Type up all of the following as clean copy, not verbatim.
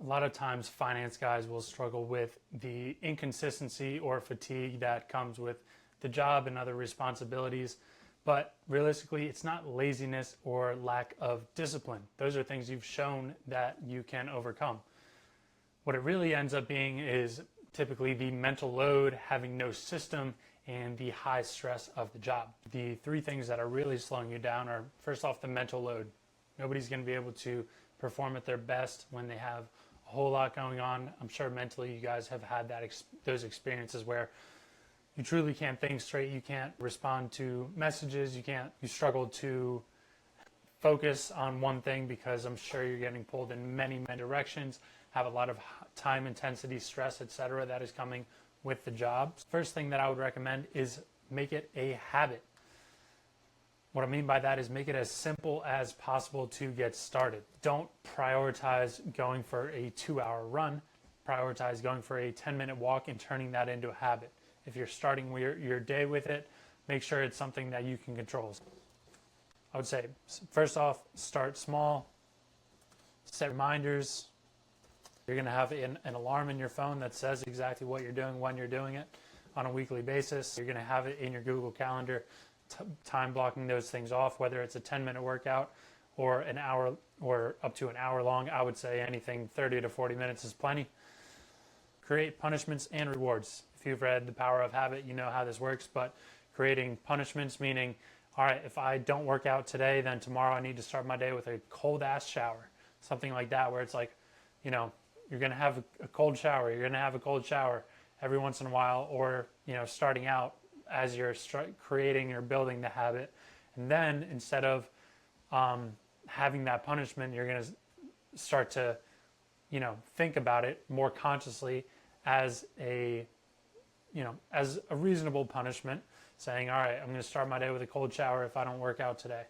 A lot of times finance guys will struggle with the inconsistency or fatigue that comes with the job and other responsibilities. But realistically, it's not laziness or lack of discipline. Those are things you've shown that you can overcome. What it really ends up being is typically the mental load, having no system, and the high stress of the job. The three things that are really slowing you down are, first off, the mental load. Nobody's going to be able to perform at their best when they have a whole lot going on. I'm sure mentally you guys have had those experiences where you truly can't think straight, you can't respond to messages, you struggle to focus on one thing because I'm sure you're getting pulled in many directions, have a lot of time intensity, stress, etc. that is coming with the job. First thing that I would recommend is make it a habit. What I mean by that is make it as simple as possible to get started. Don't prioritize going for a 2-hour run. Prioritize going for a 10-minute walk and turning that into a habit. If you're starting your day with it, make sure it's something that you can control. I would say, first off, start small, set reminders. You're going to have an alarm in your phone that says exactly what you're doing, when you're doing it on a weekly basis. You're going to have it in your Google Calendar, time blocking those things off, whether it's a 10-minute workout or an hour or up to an hour long. I would say anything 30 to 40 minutes is plenty. Create punishments and rewards. If you've read The Power of Habit, you know how this works, but creating punishments, meaning, all right, if I don't work out today, then tomorrow I need to start my day with a cold ass shower. Something like that, where it's like, you know, you're going to have a cold shower. You're going to have a cold shower every once in a while, or, you know, starting out as you're creating or building the habit. And then instead of having that punishment, you're going to start to, you know, think about it more consciously as a reasonable punishment, saying, all right, I'm going to start my day with a cold shower if I don't work out today.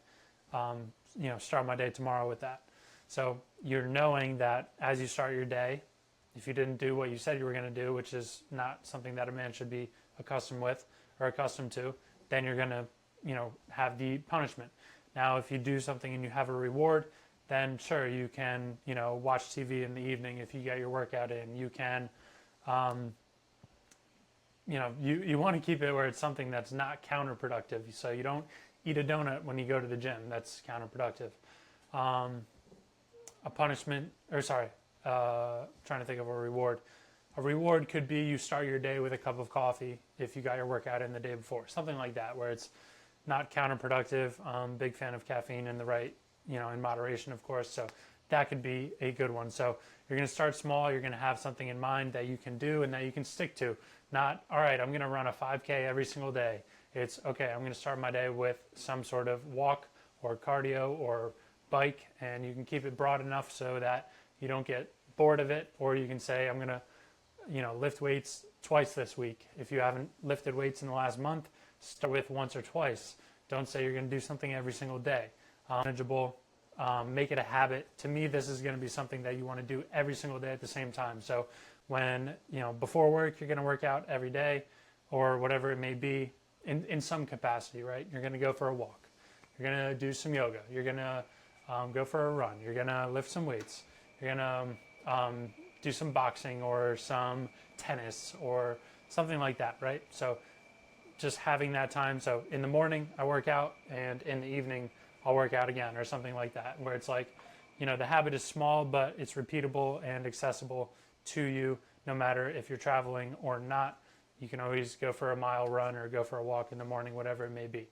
You know, start my day tomorrow with that. So you're knowing that as you start your day, if you didn't do what you said you were going to do, which is not something that a man should be accustomed to, then you're going to, you know, have the punishment. Now, if you do something and you have a reward, then sure, you can, you know, watch TV in the evening if you get your workout in. You can, you know, you want to keep it where it's something that's not counterproductive. So you don't eat a donut when you go to the gym. That's counterproductive. A punishment, or sorry, trying to think of a reward. A reward could be you start your day with a cup of coffee if you got your workout in the day before. Something like that, where it's not counterproductive. Big fan of caffeine in the right, you know, in moderation, of course. So that could be a good one. So you're going to start small. You're going to have something in mind that you can do and that you can stick to. Not, all right, I'm going to run a 5K every single day. It's, okay, I'm going to start my day with some sort of walk or cardio or bike, and you can keep it broad enough so that you don't get bored of it. Or you can say, I'm going to, you know, lift weights twice this week. If you haven't lifted weights in the last month, start with once or twice. Don't say you're going to do something every single day. Manageable. Make it a habit. To me, this is going to be something that you want to do every single day at the same time. So when, you know, before work, you're going to work out every day or whatever it may be in some capacity, right? You're going to go for a walk. You're going to do some yoga. You're going to go for a run. You're going to lift some weights. You're going to do some boxing or some tennis or something like that, right? So just having that time. So in the morning, I work out, and in the evening, I'll work out again or something like that, where it's like, you know, the habit is small, but it's repeatable and accessible to you no matter if you're traveling or not. You can always go for a mile run or go for a walk in the morning, whatever it may be.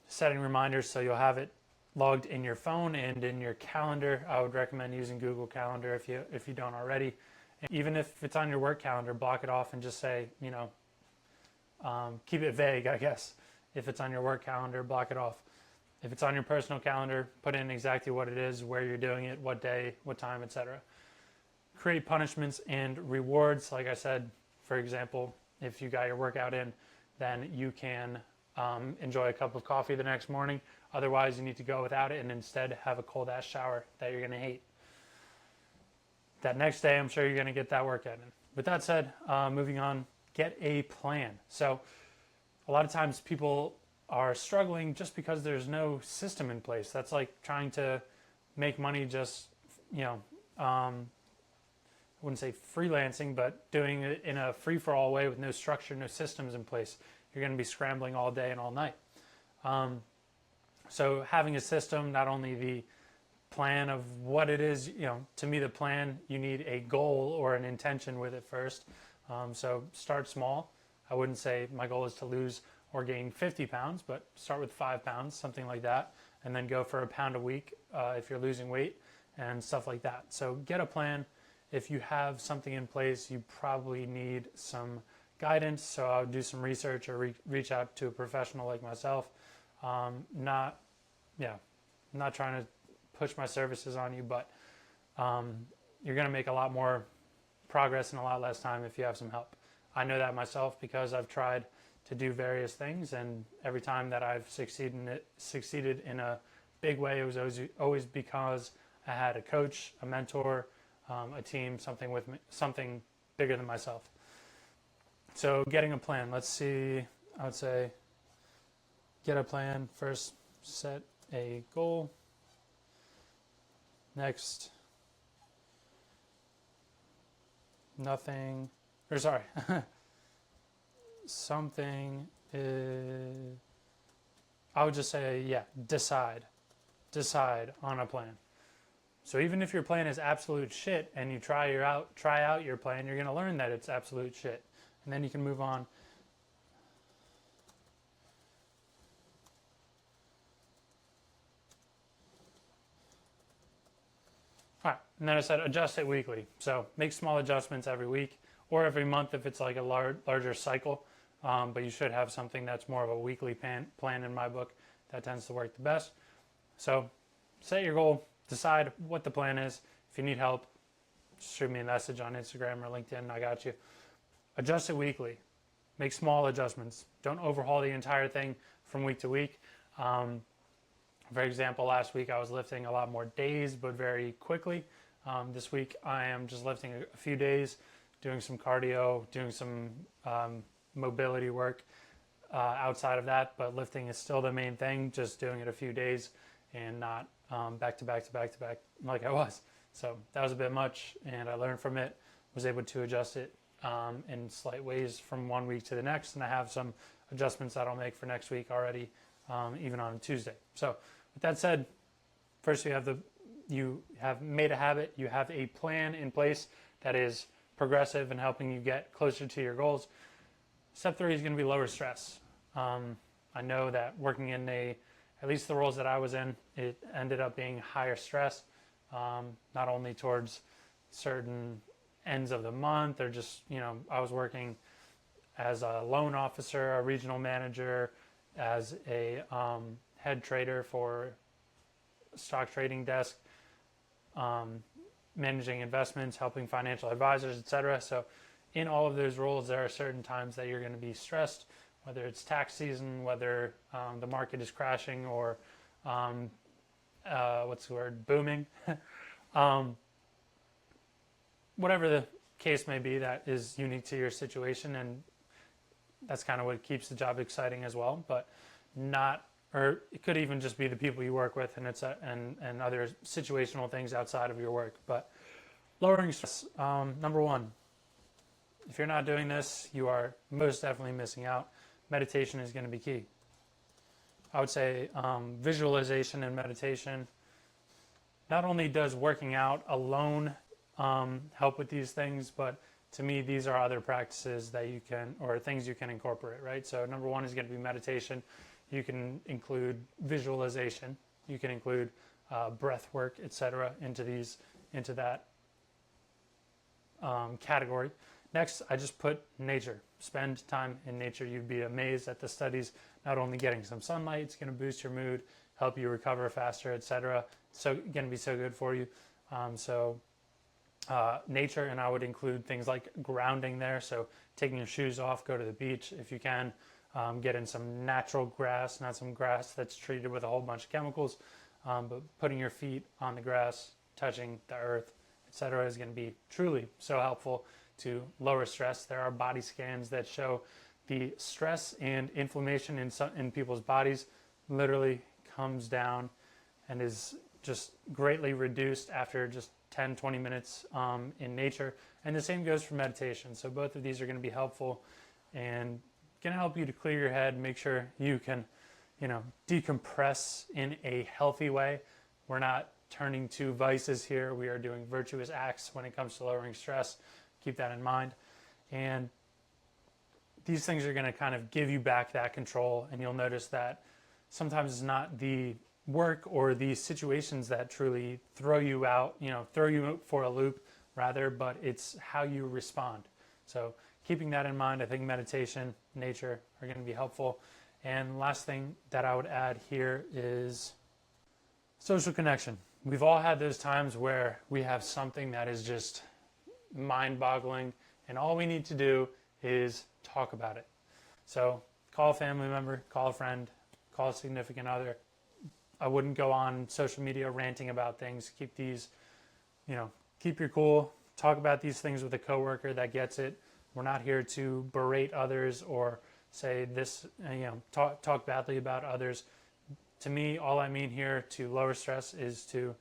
Setting reminders so you'll have it logged in your phone and in your calendar. I would recommend using Google Calendar if you don't already. And even if it's on your work calendar, block it off and just say, you know, keep it vague, I guess. If it's on your work calendar, block it off. If it's on your personal calendar, put in exactly what it is, where you're doing it, what day, what time, etc. Create punishments and rewards. Like I said, for example, if you got your workout in, then you can enjoy a cup of coffee the next morning. Otherwise, you need to go without it and instead have a cold ass shower that you're going to hate. That next day, I'm sure you're going to get that workout in. With that said, moving on, get a plan. So a lot of times people are struggling just because there's no system in place. That's like trying to make money just you know, I wouldn't say freelancing, but doing it in a free-for-all way with no structure, no systems in place. You're going to be scrambling all day and all night. So having a system, not only the plan of what it is, to me the plan, you need a goal or an intention with it first. So start small. I wouldn't say my goal is to lose or gain 50 pounds, but start with 5 pounds, something like that, and then go for a pound a week if you're losing weight and stuff like that. So get a plan. If you have something in place, you probably need some guidance. So I would do some research or reach out to a professional like myself. Not trying to push my services on you, but you're going to make a lot more progress in a lot less time if you have some help. I know that myself because I've tried to do various things, and every time that I've succeeded in a big way, it was always because I had a coach, a mentor, a team, something with me, something bigger than myself. So getting a plan. Let's see. I would say get a plan first. Set a goal. Next, something is, I would just say, decide on a plan. So even if your plan is absolute shit and you try out your plan, you're going to learn that it's absolute shit. And then you can move on. All right, and then I said adjust it weekly. So make small adjustments every week or every month if it's like a larger cycle. But you should have something that's more of a weekly plan in my book. That tends to work the best. So set your goal, decide what the plan is. If you need help, shoot me a message on Instagram or LinkedIn. I got you. Adjust it weekly. Make small adjustments. Don't overhaul the entire thing from week to week. For example, last week I was lifting a lot more days, but very quickly. This week I am just lifting a few days, doing some cardio, doing some mobility work outside of that, but lifting is still the main thing, just doing it a few days and not back to back like I was. So that was a bit much, and I learned from it, was able to adjust it in slight ways from one week to the next, and I have some adjustments that I'll make for next week already, even on Tuesday. So with that said, first you have made a habit, you have a plan in place that is progressive and helping you get closer to your goals. Step 3 is going to be lower stress. I know that working in at least the roles that I was in, it ended up being higher stress, not only towards certain ends of the month or just, I was working as a loan officer, a regional manager, as a head trader for stock trading desk, managing investments, helping financial advisors, etc. So in all of those roles, there are certain times that you're going to be stressed, whether it's tax season, whether the market is crashing or booming. Whatever the case may be, that is unique to your situation, and that's kind of what keeps the job exciting as well. But or it could even just be the people you work with, and and other situational things outside of your work. But lowering stress, number one. If you're not doing this, you are most definitely missing out. Meditation is going to be key. I would say visualization and meditation. Not only does working out alone help with these things, but to me, these are other practices that you can, or things you can incorporate, right? So number one is going to be meditation. You can include visualization. You can include breath work, etc. into that category. Next, I just put nature. Spend time in nature. You'd be amazed at the studies. Not only getting some sunlight, it's going to boost your mood, help you recover faster, etc. So going to be so good for you. Nature, and I would include things like grounding there. So taking your shoes off, go to the beach if you can. Get in some natural grass, not some grass that's treated with a whole bunch of chemicals, but putting your feet on the grass, touching the earth, etc. is going to be truly so helpful to lower stress. There are body scans that show the stress and inflammation in people's bodies literally comes down and is just greatly reduced after just 10, 20 minutes in nature. And the same goes for meditation. So both of these are going to be helpful and going to help you to clear your head, make sure you can, decompress in a healthy way. We're not turning to vices here. We are doing virtuous acts when it comes to lowering stress. Keep that in mind. And these things are going to kind of give you back that control. And you'll notice that sometimes it's not the work or the situations that truly throw you out, throw you for a loop rather, but it's how you respond. So keeping that in mind, I think meditation, nature are going to be helpful. And last thing that I would add here is social connection. We've all had those times where we have something that is just mind-boggling, and all we need to do is talk about it. So call a family member, call a friend, call a significant other. I wouldn't go on social media ranting about things. Keep these, keep your cool. Talk about these things with a coworker that gets it. We're not here to berate others or say this, talk badly about others. To me, all I mean here to lower stress is to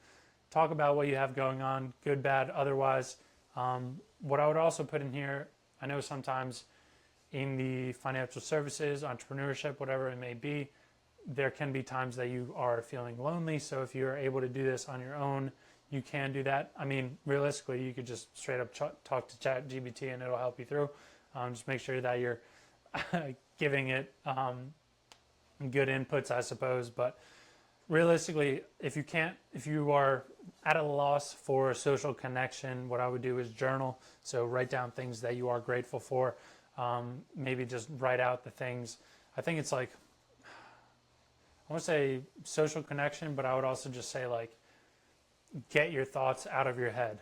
talk about what you have going on, good, bad, otherwise. What I would also put in here, I know sometimes in the financial services, entrepreneurship, whatever it may be, there can be times that you are feeling lonely. So if you're able to do this on your own, you can do that. I mean, realistically, you could just straight up talk to ChatGPT and it'll help you through. Just make sure that you're giving it good inputs, I suppose. But realistically, if you are at a loss for social connection, what I would do is journal. So write down things that you are grateful for. Maybe just write out the things. I think it's like, I want to say social connection, but I would also just say get your thoughts out of your head.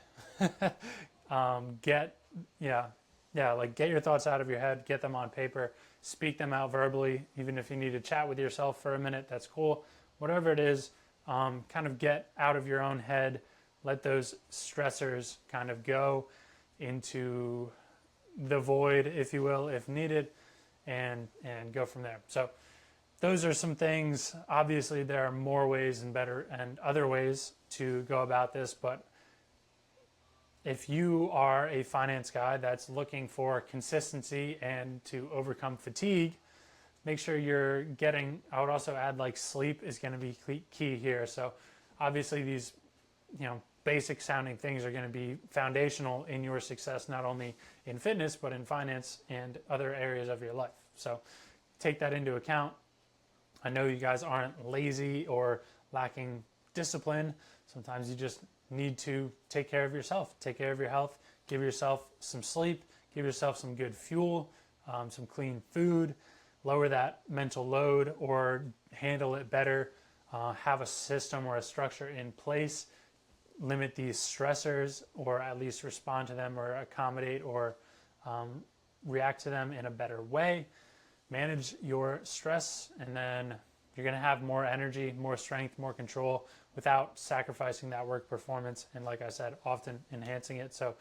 Get your thoughts out of your head, get them on paper, speak them out verbally. Even if you need to chat with yourself for a minute, that's cool. Whatever it is, kind of get out of your own head, let those stressors kind of go into the void, if you will, if needed, and go from there. So those are some things. Obviously, there are more ways and better and other ways to go about this, but if you are a finance guy that's looking for consistency and to overcome fatigue, make sure you're getting, I would also add sleep is going to be key here. So obviously these, basic sounding things are going to be foundational in your success, not only in fitness, but in finance and other areas of your life. So take that into account. I know you guys aren't lazy or lacking discipline. Sometimes you just need to take care of yourself, take care of your health, give yourself some sleep, give yourself some good fuel, some clean food, lower that mental load or handle it better, have a system or a structure in place, limit these stressors or at least respond to them or accommodate or react to them in a better way. Manage your stress, and then you're going to have more energy, more strength, more control without sacrificing that work performance. And like I said, often enhancing it. So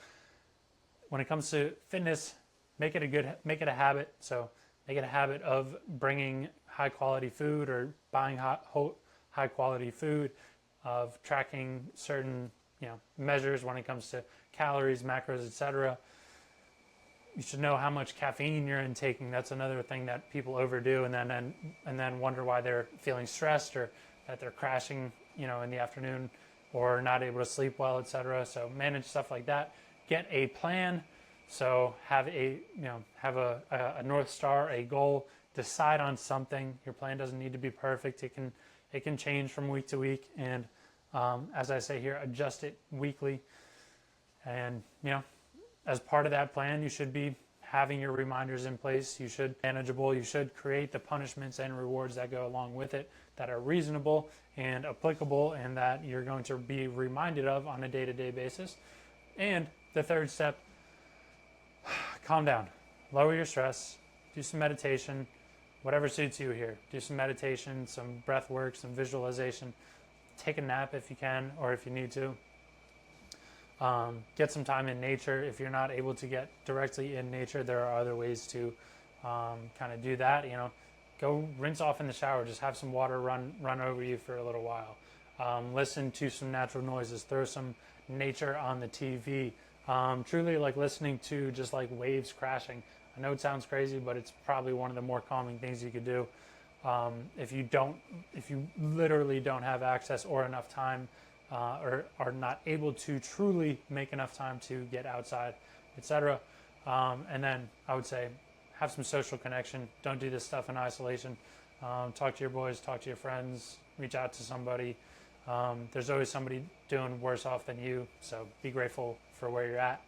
when it comes to fitness, make it a habit. So make it a habit of bringing high quality food or buying high quality food, of tracking certain measures when it comes to calories, macros, etc. You should know how much caffeine you're intaking. That's another thing that people overdo, and then wonder why they're feeling stressed or that they're crashing, in the afternoon or not able to sleep well, etc. So manage stuff like that. Get a plan. So have a North Star, a goal. Decide on something. Your plan doesn't need to be perfect. It can change from week to week, and as I say here, adjust it weekly. And as part of that plan, you should be having your reminders in place. You should be manageable. You should create the punishments and rewards that go along with it that are reasonable and applicable and that you're going to be reminded of on a day-to-day basis. And the third step, calm down, lower your stress, do some meditation, whatever suits you here. Do some meditation, some breath work, some visualization. Take a nap if you can or if you need to. Get some time in nature. If you're not able to get directly in nature, there are other ways to kind of do that. Go rinse off in the shower. Just have some water run over you for a little while. Listen to some natural noises, throw some nature on the TV. Truly like listening to just like waves crashing. I know it sounds crazy, but it's probably one of the more calming things you could do. If you literally don't have access or enough time, or are not able to truly make enough time to get outside, etc. And then I would say have some social connection. Don't do this stuff in isolation. Talk to your boys, talk to your friends, reach out to somebody. There's always somebody doing worse off than you, so be grateful for where you're at.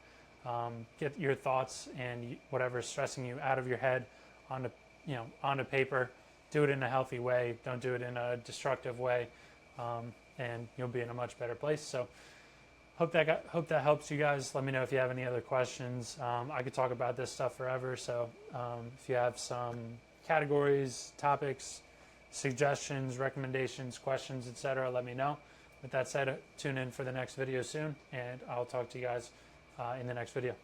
Get your thoughts and whatever's stressing you out of your head onto paper. Do it in a healthy way. Don't do it in a destructive way, and you'll be in a much better place. So hope that helps you guys. Let me know if you have any other questions. I could talk about this stuff forever. So if you have some categories, topics, suggestions, recommendations, questions, etc., let me know. With that said, tune in for the next video soon, and I'll talk to you guys in the next video.